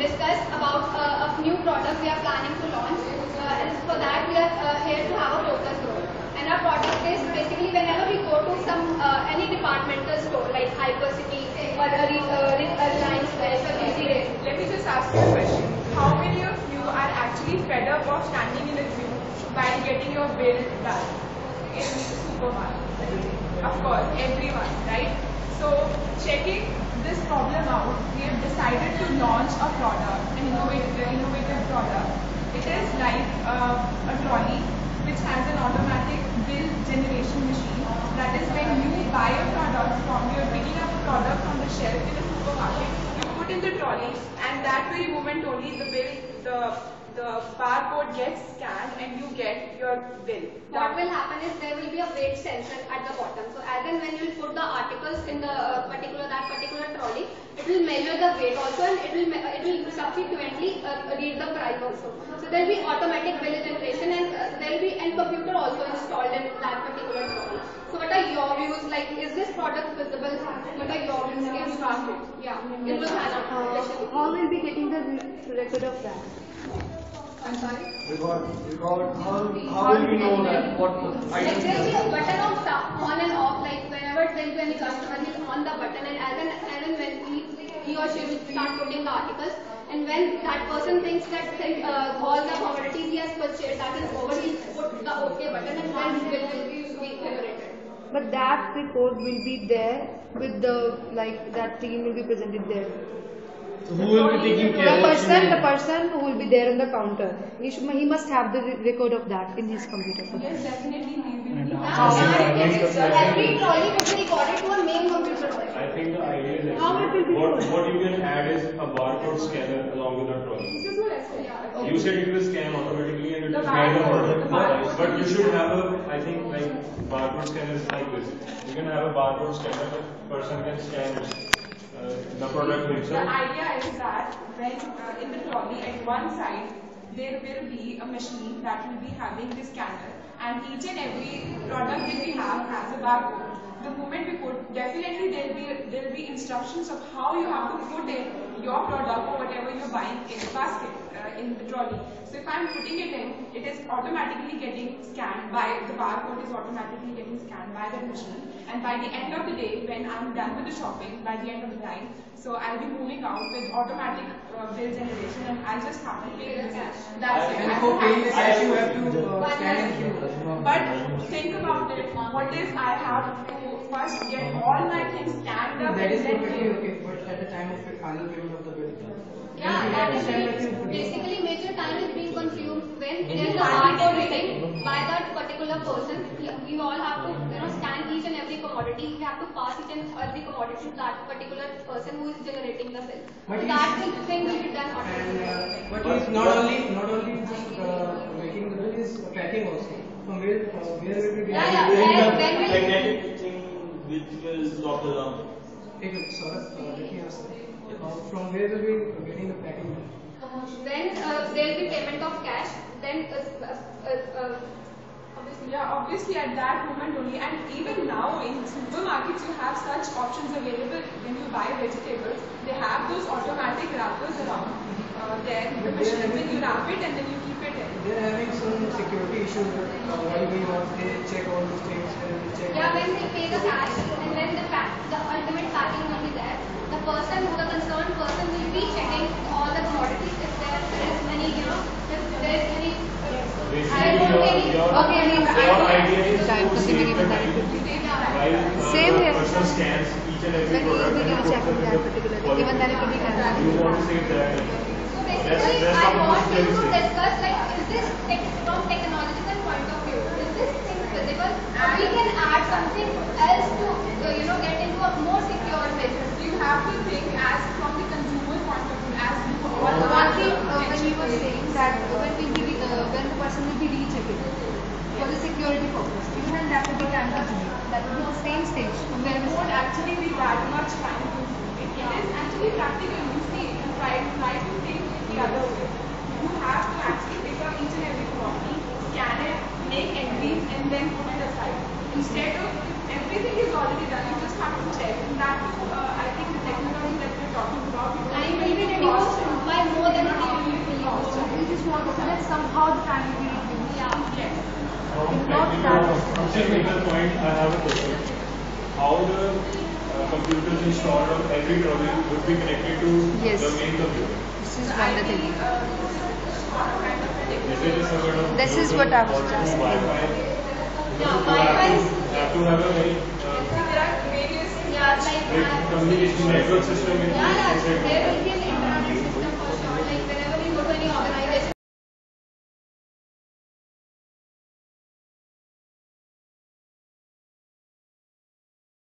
discuss about a new product we are planning to launch. And for that, we are here to have a focus group. And our product is basically whenever we go to some any departmental store like Hypercity or Reliance Fresh or Easy Rail. Let me just ask you a question. How many of you are actually fed up of standing in a queue while getting your bill done in the supermarket? Of course, everyone, right? So, checking this problem out, we have decided to launch a product, an innovative product. It is like a trolley which has an automatic bill generation machine. That is when you buy a product you're picking up a product from the shelf in a supermarket, you put in the trolley, and that very moment only the barcode gets scanned and you get your bill. What will happen is there will be a weight sensor at the bottom. So as and when you will put the articles in the particular trolley, it will measure the weight also, and it will subsequently read the price also. So there will be automatic bill generation, and there will be a computer also installed in that particular trolley. So what are your views? Like, is this product feasible? What are your views? Yeah. How will we getting the record of that? I'm sorry? Record. How will we know that? What Like there will be a button of on and off. Like whenever there is any customer, he's on the button, and as and when he or she will start putting the articles, and when that person thinks that all the commodities he has purchased that is over, he'll put the OK button, and then his bill will be generated. But that report will be there with the that team will be presented there. So who will be taking care? The person who will be there on the counter, he must have the record of that in his computer. Yes, definitely we will. So every trolley will be recorded to a main computer. I think the idea is what you can add is a barcode scanner along with the trolley. This is what I said. You said it will scan automatically and it will The scan the barcode. product. But you should have I think barcode scanners like this. You can have a barcode scanner that person can scan the product The himself. idea is that when in the trolley at one side there will be a machine that will be having the scanner, and each and every product that we have has a barcode. The moment we put, definitely there will be instructions of how you have to put in your product or whatever you're buying in the basket, in the trolley. So if I'm putting it in, it is automatically getting scanned by, the barcode is automatically getting scanned by the machine. And by the end of the day, when I'm done with the shopping, by the end of the time, so I'll be moving out with automatic bill generation, and I just have to pay the cash. That's it. And for paying the cash, you have to scan it. But think about it. What if I have to first get all my things scanned up? That is and then perfectly pay? okay, but at the time of the final payment of the bill. Yeah, that is basically major time is being consumed when it is the barcode reading by that particular person. We all have to scan each and every commodity. We have to pass each and every commodity to that particular person who is generating the bill. But So that thing will be done automatically. But he's not only just making the bill, he's tracking also. From where will we get Yeah, and when will magnetic thing which will lock the alarm. let me ask that. From where will we getting the packing? when there will be payment of cash, then Obviously at that moment only, and even now in supermarkets you have such options available. When you buy vegetables, they have those automatic wrappers around there. The machine, when you wrap it and then you keep it in. They're having some security issues while going on. They check all those things and check. yeah, when they pay the cash and when the ultimate packing will be there, the concerned person will be checking all the commodities if there is any, if there is any. Basically, your idea is to save the time while Same the here. person scans each and every When he will product be and puts checking it that in the particular thing, quality. even then it will be done. You want to save that. So basically, That's I how want much you there to is. discuss is this from technological point of view, is this thing feasible? Or we can add something else to get into a more secure measure. You have to think as from the consumer point of view, as you all One want thing to when you were saying that when the person will be rechecking for the security purpose, even that will be time consuming. That will be the same stage. there won't actually be that much time to do it. It is actually practical. You see, you try to think the other way. You have to actually pick up each and every commodity, scan it, make entries, and then put it aside. Instead of everything is already done, you just have to check. And that I think the technology that we're talking about, Time will be reduced by more Just make a point, I have a question. How the computers installed on every trolley would be connected to Yes. the main computer? This is one of the thing. Is it a sort of This is what I was Bluetooth or just saying. Wi-Fi? Yeah, You Wi-Fi is. have to have a very There are various Yeah, like. communication network system. Yeah, yeah, there will